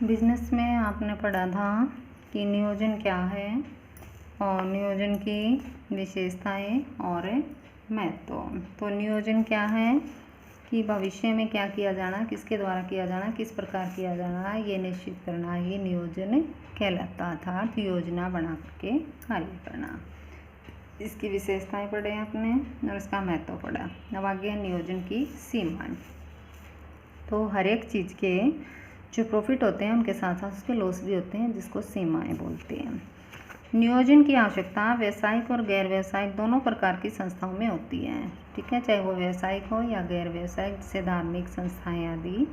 Business में आपने पढ़ा था कि नियोजन क्या है और नियोजन की विशेषताएं और महत्व। तो नियोजन क्या है कि भविष्य में क्या किया जाना, किसके द्वारा किया जाना, किस प्रकार किया जाना, ये निश्चित करना ही नियोजन कहलाता था। अर्थात योजना बना करके कार्य करना। इसकी विशेषताएं पढ़े आपने और इसका महत्व पढ़ा। अब आगे नियोजन की सीमाएं। तो हर एक चीज़ के जो प्रॉफिट होते हैं उनके साथ साथ उसके लॉस भी होते हैं, जिसको सीमाएं बोलते हैं। नियोजन की आवश्यकता व्यावसायिक और गैर व्यावसायिक दोनों प्रकार की संस्थाओं में होती है। ठीक है, चाहे वो व्यावसायिक हो या गैर व्यावसायिक, जैसे धार्मिक संस्थाएं आदि,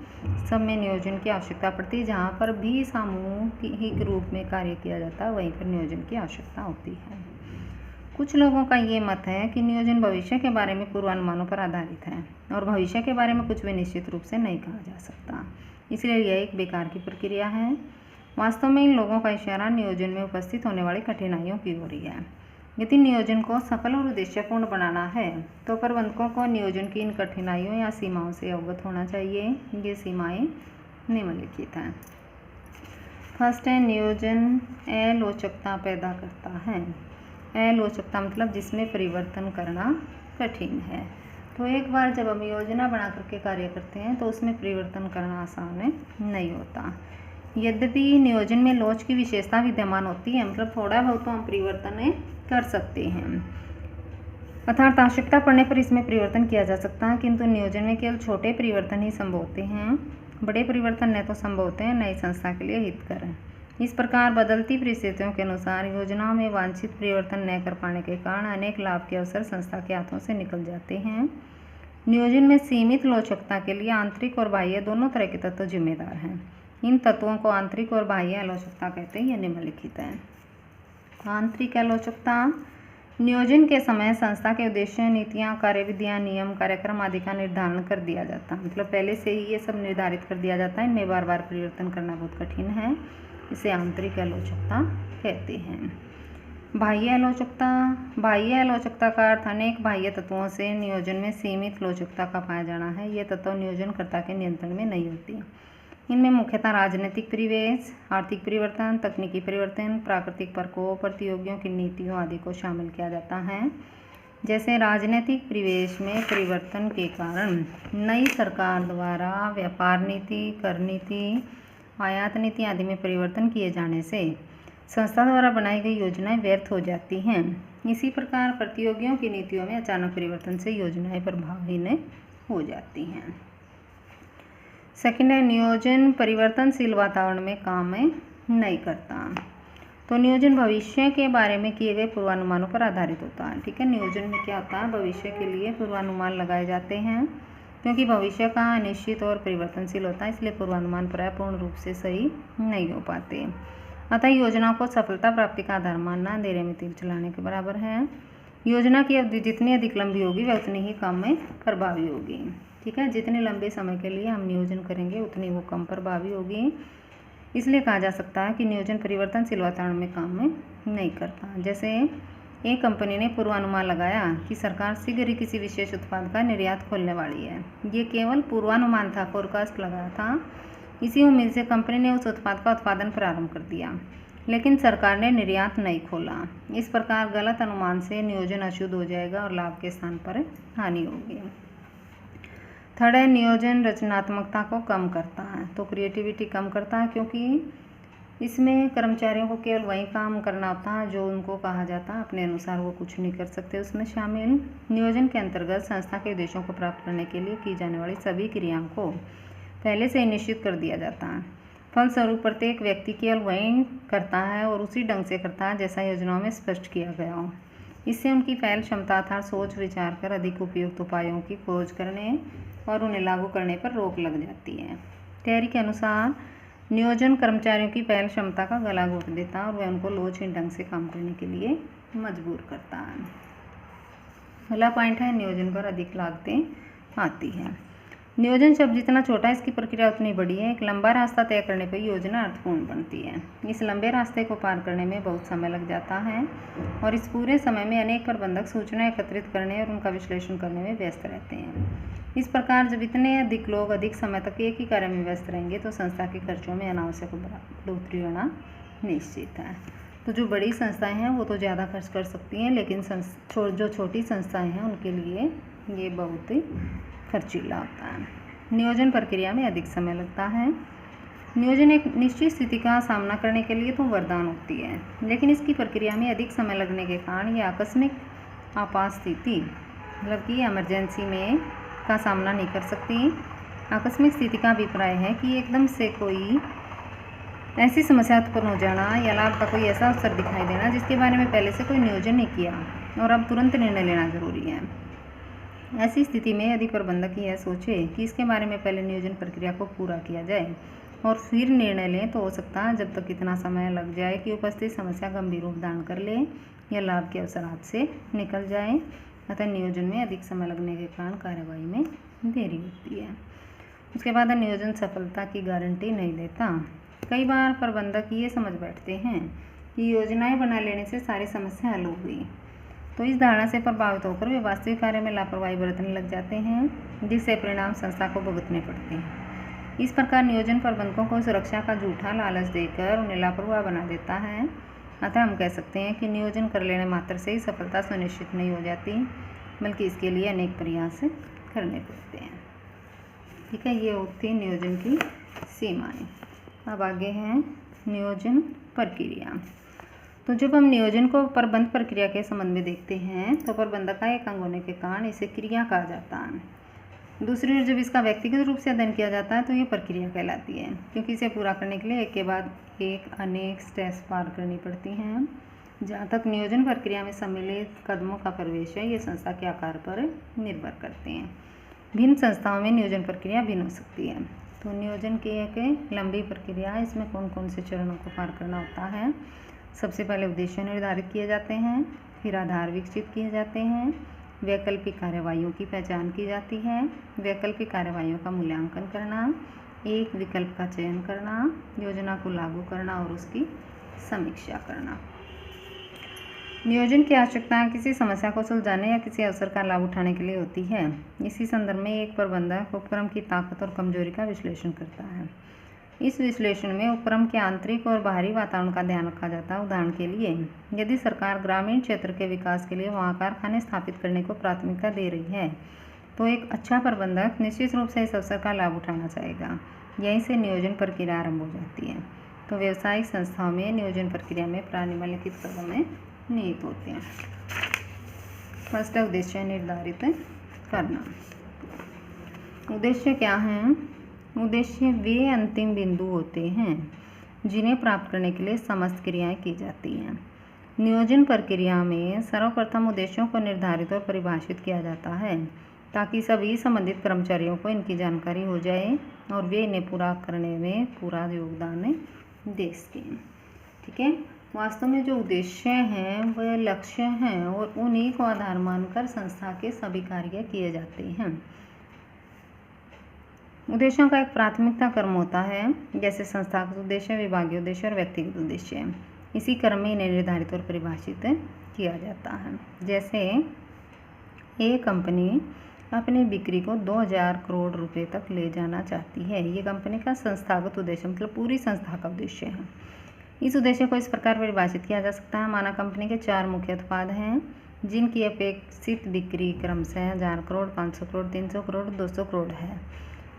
सब में नियोजन की आवश्यकता पड़ती है। जहाँ पर भी सामूहिक रूप में कार्य किया जाता है वहीं पर नियोजन की आवश्यकता होती है। कुछ लोगों का ये मत है कि नियोजन भविष्य के बारे में पूर्वानुमानों पर आधारित है और भविष्य के बारे में कुछ भी निश्चित रूप से नहीं कहा जा सकता, इसलिए यह एक बेकार की प्रक्रिया है। वास्तव में इन लोगों का इशारा नियोजन में उपस्थित होने वाली कठिनाइयों की ओर ही है। यदि नियोजन को सफल और उद्देश्यपूर्ण बनाना है तो प्रबंधकों को नियोजन की इन कठिनाइयों या सीमाओं से अवगत होना चाहिए। ये सीमाएं निम्नलिखित हैं। फर्स्ट है, नियोजन अलोचकता पैदा करता है। अलोचकता मतलब जिसमें परिवर्तन करना कठिन है। तो एक बार जब हम योजना बना करके कार्य करते हैं तो उसमें परिवर्तन करना आसान नहीं होता। यद्यपि नियोजन में लोच की विशेषता विद्यमान होती है, मतलब थोड़ा बहुत तो हम परिवर्तन कर सकते हैं, अर्थात आवश्यकता पड़ने पर इसमें परिवर्तन किया जा सकता है, किंतु नियोजन में केवल छोटे परिवर्तन ही संभव होते हैं। बड़े परिवर्तन न तो संभव होते हैं नई संस्था के लिए हितकर है। इस प्रकार बदलती परिस्थितियों के अनुसार योजनाओं में वांछित परिवर्तन न कर पाने के कारण अनेक लाभ के अवसर संस्था के हाथों से निकल जाते हैं। नियोजन में सीमित लोचकता के लिए आंतरिक और बाह्य दोनों तरह के तत्व जिम्मेदार हैं। इन तत्वों को आंतरिक और बाह्य आलोचकता कहते हैं। यह निम्नलिखित है। आंतरिक आलोचकता नियोजन के समय संस्था के उद्देश्य, नीतियाँ, कार्यविधियाँ, नियम, कार्यक्रम आदि का निर्धारण कर दिया जाता है, मतलब पहले से ही ये सब निर्धारित कर दिया जाता है। इनमें बार बार परिवर्तन करना बहुत कठिन है, इसे आंतरिक आलोचकता कहते हैं। बाह्य आलोचकता का अर्थ अनेक बाह्य तत्वों से नियोजन में सीमित लोचकता का पाया जाना है। ये तत्व नियोजनकर्ता के नियंत्रण में नहीं होती। इनमें मुख्यतः राजनीतिक परिवेश, आर्थिक परिवर्तन, तकनीकी परिवर्तन, प्राकृतिक प्रकोप, प्रतियोगियों की नीतियों आदि को शामिल किया जाता है। जैसे राजनीतिक परिवेश में परिवर्तन के कारण नई सरकार द्वारा व्यापार नीति, कर नीति, आयात नीति आदि में परिवर्तन किए जाने से संस्था द्वारा बनाई गई योजनाएं व्यर्थ हो जाती हैं। इसी प्रकार प्रतियोगियों की नीतियों में अचानक परिवर्तन से योजनाएं प्रभावहीन हो जाती हैं। सेकंड है, नियोजन परिवर्तनशील वातावरण में काम नहीं करता। तो नियोजन भविष्य के बारे में किए गए पूर्वानुमानों पर आधारित होता है। ठीक है, नियोजन में क्या होता है, भविष्य के लिए पूर्वानुमान लगाए जाते हैं, क्योंकि भविष्य का अनिश्चित और परिवर्तनशील होता है, इसलिए पूर्वानुमान प्रायः पूर्ण रूप से सही नहीं हो पाते। अतः योजना को सफलता प्राप्ति का आधार मानना अंधेरे में तीर चलाने के बराबर है। योजना की अवधि जितनी अधिक लंबी होगी वह उतनी ही कम में प्रभावी होगी। ठीक है, जितने लंबे समय के लिए हम नियोजन करेंगे उतनी वो कम प्रभावी होगी। इसलिए कहा जा सकता है कि नियोजन परिवर्तनशील वातावरण में काम नहीं करता। जैसे एक कंपनी ने पूर्वानुमान लगाया कि सरकार शीघ्र ही किसी विशेष उत्पाद का निर्यात खोलने वाली है। ये केवल पूर्वानुमान था, फोरकास्ट लगाया था। इसी उम्मीद से कंपनी ने उस उत्पाद का उत्पादन प्रारंभ कर दिया, लेकिन सरकार ने निर्यात नहीं खोला। इस प्रकार गलत अनुमान से नियोजन अशुद्ध हो जाएगा और लाभ के स्थान पर हानि होगी। थर्ड है, नियोजन रचनात्मकता को कम करता है। तो क्रिएटिविटी कम करता है, क्योंकि इसमें कर्मचारियों को केवल वही काम करना होता है जो उनको कहा जाता है, अपने अनुसार वो कुछ नहीं कर सकते उसमें शामिल। नियोजन के अंतर्गत संस्था के उद्देश्यों को प्राप्त करने के लिए की जाने वाली सभी क्रियाओं को पहले से ही निश्चित कर दिया जाता है। फलस्वरूप प्रत्येक व्यक्ति केवल वही करता है और उसी ढंग से करता है जैसा योजनाओं में स्पष्ट किया गया हो। इससे उनकी पहल क्षमता अर्थात सोच विचार कर अधिक उपयुक्त उपायों की खोज करने और उन्हें लागू करने पर रोक लग जाती है। थियरी के अनुसार नियोजन कर्मचारियों की पहल क्षमता का गला घोट देता है और वह उनको लोचहीन ढंग से काम करने के लिए मजबूर करता है। अगला पॉइंट है, नियोजन पर अधिक लागतें आती हैं। नियोजन शब्द जितना छोटा इसकी प्रक्रिया उतनी बड़ी है। एक लंबा रास्ता तय करने पर योजना अर्थपूर्ण बनती है। इस लंबे रास्ते को पार करने में बहुत समय लग जाता है और इस पूरे समय में अनेक प्रबंधक सूचना एकत्रित करने और उनका विश्लेषण करने में व्यस्त रहते हैं। इस प्रकार जब इतने अधिक लोग अधिक समय तक एक ही कार्य में व्यस्त रहेंगे तो संस्था के खर्चों में अनावश्यक बढ़ोतरी होना निश्चित है। तो जो बड़ी संस्थाएं हैं वो तो ज़्यादा खर्च कर सकती हैं, लेकिन जो छोटी संस्थाएं हैं उनके लिए ये बहुत ही खर्चीला होता है। नियोजन प्रक्रिया में अधिक समय लगता है। नियोजन एक निश्चित स्थिति का सामना करने के लिए तो वरदान होती है, लेकिन इसकी प्रक्रिया में अधिक समय लगने के कारण ये आकस्मिक आपात स्थिति मतलब कि इमरजेंसी में का सामना नहीं कर सकती। आकस्मिक स्थिति का अभिप्राय है कि एकदम से कोई ऐसी समस्या उत्पन्न हो जाना या लाभ का कोई ऐसा अवसर दिखाई देना जिसके बारे में पहले से कोई नियोजन नहीं किया और अब तुरंत निर्णय लेना जरूरी है। ऐसी स्थिति में यदि प्रबंधक यह सोचे कि इसके बारे में पहले नियोजन प्रक्रिया को पूरा किया जाए और फिर निर्णय लें तो हो सकता है जब तक इतना समय लग जाए कि उपस्थित समस्या गंभीर रूप धारण कर ले या लाभ के अवसर हाथ से निकल जाए। अतः नियोजन में अधिक समय लगने के कारण कार्यवाही में देरी होती है। उसके बाद नियोजन सफलता की गारंटी नहीं देता। कई बार प्रबंधक ये समझ बैठते हैं कि योजनाएं बना लेने से सारी समस्या हल हो गई, तो इस धारणा से प्रभावित होकर वे वास्तविक कार्य में लापरवाही बरतने लग जाते हैं, जिससे परिणाम संस्था को भुगतने पड़ते हैं। इस प्रकार नियोजन प्रबंधकों को सुरक्षा का झूठा लालच देकर उन्हें लापरवाह बना देता है। अतः हम कह सकते हैं कि नियोजन कर लेने मात्र से ही सफलता सुनिश्चित नहीं हो जाती, बल्कि इसके लिए अनेक प्रयास करने पड़ते हैं। ठीक है, ये होती है नियोजन की सीमाएं। अब आगे है नियोजन प्रक्रिया। तो जब हम नियोजन को प्रबंध प्रक्रिया के संबंध में देखते हैं तो प्रबंधक का एक अंग होने के कारण इसे क्रिया कहा जाता है। दूसरी ओर जब इसका व्यक्तिगत रूप से अध्ययन किया जाता है तो ये प्रक्रिया कहलाती है, क्योंकि इसे पूरा करने के लिए एक के बाद एक अनेक स्टेप्स पार करनी पड़ती हैं। जहाँ तक नियोजन प्रक्रिया में सम्मिलित कदमों का प्रवेश है, ये संस्था के आकार पर निर्भर करते हैं। भिन्न संस्थाओं में नियोजन प्रक्रिया भिन्न हो सकती है। तो नियोजन की एक लंबी प्रक्रिया है, इसमें कौन कौन से चरणों को पार करना होता है। सबसे पहले उद्देश्य निर्धारित किए जाते हैं, फिर आधार विकसित किए जाते हैं, वैकल्पिक कार्यवाहियों की पहचान की जाती है, वैकल्पिक कार्यवाहियों का मूल्यांकन करना, एक विकल्प का चयन करना, योजना को लागू करना और उसकी समीक्षा करना। नियोजन की आवश्यकता किसी समस्या को सुलझाने या किसी अवसर का लाभ उठाने के लिए होती है। इसी संदर्भ में एक प्रबंधक उपक्रम की ताकत और कमजोरी का विश्लेषण करता है। इस विश्लेषण में उपक्रम के आंतरिक और बाहरी वातावरण का ध्यान रखा जाता है। उदाहरण के लिए, यदि सरकार ग्रामीण क्षेत्र के विकास के लिए वहाँ कारखाने स्थापित करने को प्राथमिकता दे रही है तो एक अच्छा प्रबंधक निश्चित रूप से इस अवसर का लाभ उठाना चाहेगा। यहीं से नियोजन प्रक्रिया आरंभ हो जाती है। तो व्यावसायिक संस्थाओं में नियोजन प्रक्रिया में निम्नलिखित कदम निहित होते हैं। फर्स्ट है उद्देश्य निर्धारित करना। उद्देश्य क्या हैं? उद्देश्य वे अंतिम बिंदु होते हैं जिन्हें प्राप्त करने के लिए समस्त क्रियाएं की जाती हैं। नियोजन प्रक्रिया में सर्वप्रथम उद्देश्यों को निर्धारित और परिभाषित किया जाता है ताकि सभी संबंधित कर्मचारियों को इनकी जानकारी हो जाए और वे इन्हें पूरा करने में पूरा योगदान दे सकें। ठीक है, वास्तव में जो उद्देश्य हैं वह लक्ष्य हैं और उन्हीं को आधार मानकर संस्था के सभी कार्य किए जाते हैं। उद्देश्यों का एक प्राथमिकता क्रम होता है, जैसे संस्थागत उद्देश्य, विभागीय उद्देश्य और व्यक्तिगत उद्देश्य। इसी क्रम में इन्हें निर्धारित और परिभाषित किया जाता है। जैसे एक कंपनी अपनी बिक्री को 2000 करोड़ रुपए तक ले जाना चाहती है। ये कंपनी का संस्थागत उद्देश्य मतलब पूरी संस्था का उद्देश्य है। इस उद्देश्य को इस प्रकार परिभाषित किया जा सकता है। माना कंपनी के 4 मुख्य उत्पाद हैं जिनकी अपेक्षित बिक्री क्रमशः 1000 करोड़, 500 करोड़, 300 करोड़, 200 करोड़ है।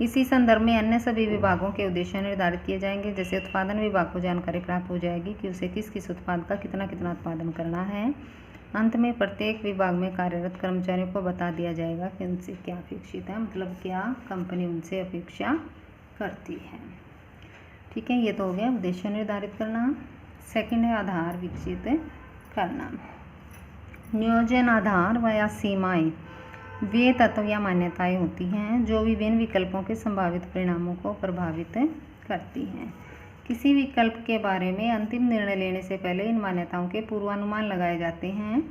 इसी संदर्भ में अन्य सभी विभागों के उद्देश्य निर्धारित किए जाएंगे। जैसे उत्पादन विभाग को जानकारी प्राप्त हो जाएगी कि उसे किस किस उत्पाद का कितना कितना उत्पादन करना है। अंत में प्रत्येक विभाग में कार्यरत कर्मचारियों को बता दिया जाएगा कि उनसे क्या अपेक्षित है, मतलब क्या कंपनी उनसे अपेक्षा करती है। ठीक है, ये तो हो गया उद्देश्य निर्धारित करना। सेकंड है आधार विकसित करना। नियोजन आधार व या सीमाएं वे तत्व या मान्यताएं होती हैं जो विभिन्न विकल्पों के संभावित परिणामों को प्रभावित करती हैं। किसी विकल्प के बारे में अंतिम निर्णय लेने से पहले इन मान्यताओं के पूर्वानुमान लगाए जाते हैं।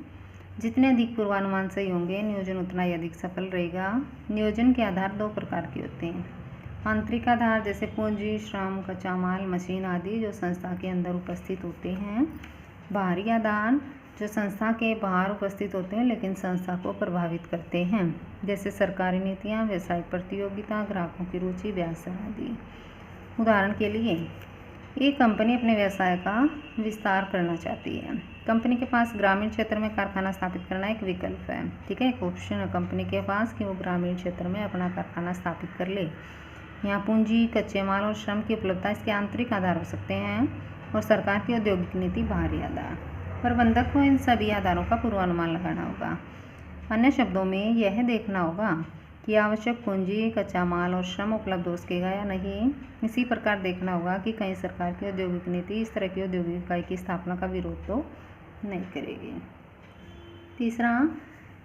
जितने अधिक पूर्वानुमान सही होंगे नियोजन उतना ही अधिक सफल रहेगा। नियोजन के आधार 2 प्रकार के होते हैं। आंतरिक आधार जैसे पूंजी, श्रम, कच्चा माल, मशीन आदि जो संस्था के अंदर उपस्थित होते हैं। बाहरी आधार जो संस्था के बाहर उपस्थित होते हैं लेकिन संस्था को प्रभावित करते हैं, जैसे सरकारी नीतियाँ, व्यावसायिक प्रतियोगिता, ग्राहकों की रुचि, ब्याज दर आदि। उदाहरण के लिए एक कंपनी अपने व्यवसाय का विस्तार करना चाहती है। कंपनी के पास ग्रामीण क्षेत्र में कारखाना स्थापित करना एक विकल्प है। ठीक है, एक ऑप्शन है कंपनी के पास कि वो ग्रामीण क्षेत्र में अपना कारखाना स्थापित कर ले। यहाँ पूंजी, कच्चे माल और श्रम की उपलब्धता इसके आंतरिक आधार हो सकते हैं और सरकार की औद्योगिक नीति बाहरी आधार। प्रबंधक को इन सभी आधारों का पूर्वानुमान लगाना होगा। अन्य शब्दों में यह देखना होगा कि आवश्यक पूंजी, कच्चा माल और श्रम उपलब्ध हो सकेगा या नहीं। इसी प्रकार देखना होगा कि कहीं सरकार की औद्योगिक नीति इस तरह की औद्योगिक इकाई की स्थापना का विरोध तो नहीं करेगी। तीसरा,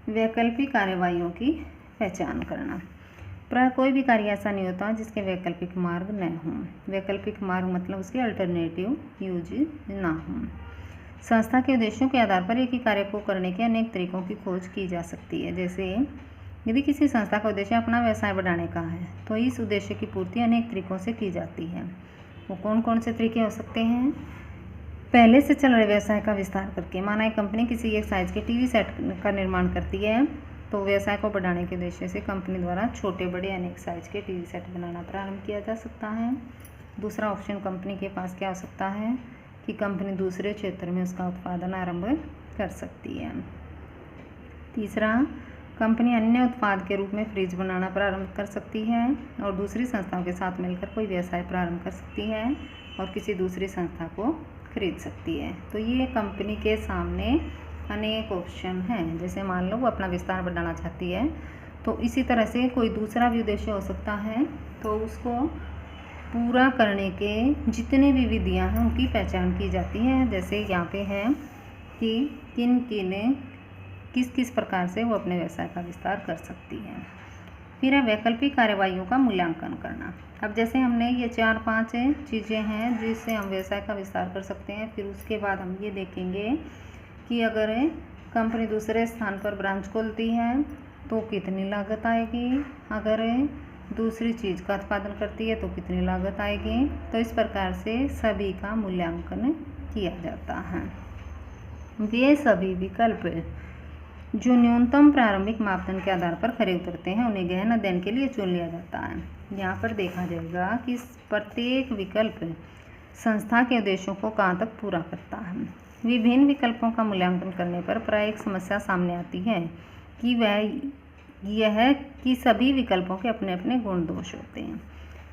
वैकल्पिक कार्यवाहियों की पहचान करना। प्राय कोई भी कार्य ऐसा नहीं होता जिसके वैकल्पिक मार्ग न हों। वैकल्पिक मार्ग मतलब उसके अल्टरनेटिव यूज ना हों। संस्था के उद्देश्यों के आधार पर एक ही कार्य को करने के अनेक तरीकों की खोज की जा सकती है। जैसे यदि किसी संस्था का उद्देश्य अपना व्यवसाय बढ़ाने का है तो इस उद्देश्य की पूर्ति अनेक तरीकों से की जाती है। वो कौन कौन से तरीके हो सकते हैं? पहले से चल रहे व्यवसाय का विस्तार करके, माना एक कंपनी किसी एक साइज के टीवी सेट का निर्माण करती है तो व्यवसाय को बढ़ाने के उद्देश्य से कंपनी द्वारा छोटे बड़े अनेक साइज के टीवी सेट बनाना प्रारंभ किया जा सकता है। दूसरा ऑप्शन कंपनी के पास क्या हो सकता है कि कंपनी दूसरे क्षेत्र में उसका उत्पादन आरंभ कर सकती है। तीसरा, कंपनी अन्य उत्पाद के रूप में फ्रिज बनाना प्रारंभ कर सकती है और दूसरी संस्थाओं के साथ मिलकर कोई व्यवसाय प्रारंभ कर सकती है और किसी दूसरी संस्था को खरीद सकती है। तो ये कंपनी के सामने अनेक ऑप्शन हैं। जैसे मान लो वो अपना विस्तार बढ़ाना चाहती है तो इसी तरह से कोई दूसरा भी उद्देश्य हो सकता है, तो उसको पूरा करने के जितने भी विधियां हैं उनकी पहचान की जाती है। जैसे यहाँ पे है कि किस किस प्रकार से वो अपने व्यवसाय का विस्तार कर सकती है। फिर है वैकल्पिक कार्यवाहियों का मूल्यांकन करना। अब जैसे हमने ये 4-5 चीज़ें हैं जिससे हम व्यवसाय का विस्तार कर सकते हैं। फिर उसके बाद हम ये देखेंगे कि अगर कंपनी दूसरे स्थान पर ब्रांच खोलती है तो कितनी लागत आएगी, अगर दूसरी चीज़ का उत्पादन करती है तो कितनी लागत आएगी। तो इस प्रकार से सभी का मूल्यांकन किया जाता है। वे सभी विकल्प जो न्यूनतम प्रारंभिक मापदंड के आधार पर खरे उतरते हैं उन्हें गहन अध्ययन के लिए चुन लिया जाता है। यहाँ पर देखा जाएगा कि प्रत्येक विकल्प संस्था के उद्देश्यों को कहाँ तक पूरा करता है। विभिन्न विकल्पों का मूल्यांकन करने पर प्राय एक समस्या सामने आती है कि यह कि सभी विकल्पों के अपने अपने गुण दोष होते हैं।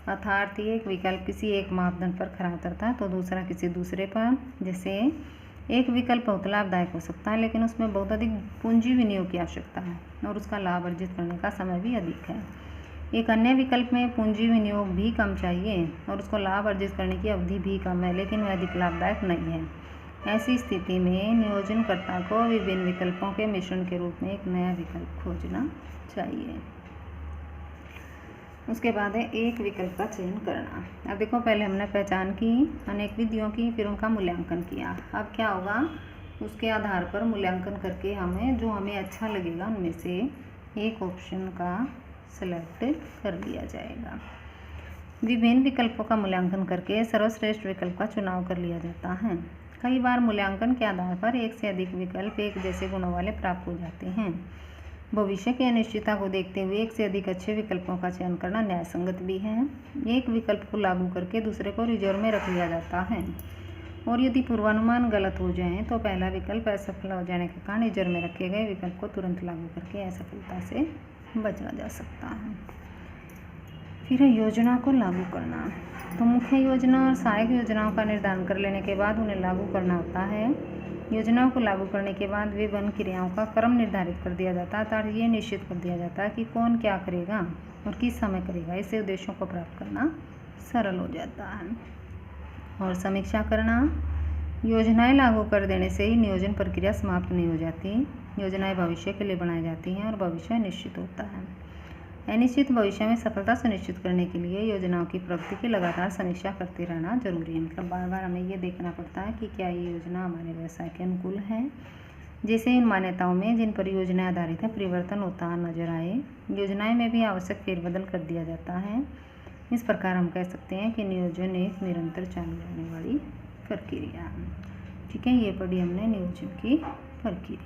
अर्थात एक विकल्प किसी एक मापदंड पर खरा उतरता है तो दूसरा किसी दूसरे पर। जैसे एक विकल्प बहुत लाभदायक हो सकता है लेकिन उसमें बहुत अधिक पूंजी विनियोग की आवश्यकता है और उसका लाभ अर्जित करने का समय भी अधिक है। एक अन्य विकल्प में पूंजी विनियोग भी कम चाहिए और उसको लाभ अर्जित करने की अवधि भी कम है लेकिन वह अधिक लाभदायक नहीं है। ऐसी स्थिति में नियोजनकर्ता को विभिन्न विकल्पों के मिश्रण के रूप में एक नया विकल्प खोजना चाहिए। उसके बाद है एक विकल्प का चयन करना। अब देखो, पहले हमने पहचान की अनेक विधियों की, फिर उनका मूल्यांकन किया। अब क्या होगा, उसके आधार पर मूल्यांकन करके हमें अच्छा लगेगा उनमें से एक ऑप्शन का सेलेक्ट कर लिया जाएगा। विभिन्न विकल्पों का मूल्यांकन करके सर्वश्रेष्ठ विकल्प का चुनाव कर लिया जाता है। कई बार मूल्यांकन के आधार पर एक से अधिक विकल्प एक जैसे गुणों वाले प्राप्त हो जाते हैं। भविष्य की अनिश्चितता को देखते हुए एक से अधिक अच्छे विकल्पों का चयन करना न्यायसंगत भी है। एक विकल्प को लागू करके दूसरे को रिजर्व में रख लिया जाता है और यदि पूर्वानुमान गलत हो जाए तो पहला विकल्प असफल हो जाने के कारण रिजर्व में रखे गए विकल्प को तुरंत लागू करके असफलता से बचा जा सकता है। फिर योजना को लागू करना। तो मुख्य योजना और सहायक योजनाओं का निर्धारण कर लेने के बाद उन्हें लागू करना होता है। योजनाओं को लागू करने के बाद विभिन्न क्रियाओं का क्रम निर्धारित कर दिया जाता है अर्थात ये निश्चित कर दिया जाता है कि कौन क्या करेगा और किस समय करेगा। इससे उद्देश्यों को प्राप्त करना सरल हो जाता है। और समीक्षा करना। योजनाएं लागू कर देने से ही नियोजन प्रक्रिया समाप्त नहीं हो जाती। योजनाएं भविष्य के लिए बनाई जाती हैं और भविष्य निश्चित होता है। अनिश्चित भविष्य में सफलता सुनिश्चित करने के लिए योजनाओं की प्रगति की लगातार समीक्षा करते रहना जरूरी है। मतलब बार बार हमें ये देखना पड़ता है कि क्या ये योजना हमारे व्यवसाय के अनुकूल है। जैसे इन मान्यताओं में जिन पर योजनाएं आधारित है परिवर्तन होता नजर आए, योजनाएं में भी आवश्यक फेरबदल कर दिया जाता है। इस प्रकार हम कह सकते हैं कि नियोजन एक निरंतर चालू रहने वाली प्रक्रिया है। ठीक है, ये पढ़ी हमने नियोजन की प्रक्रिया।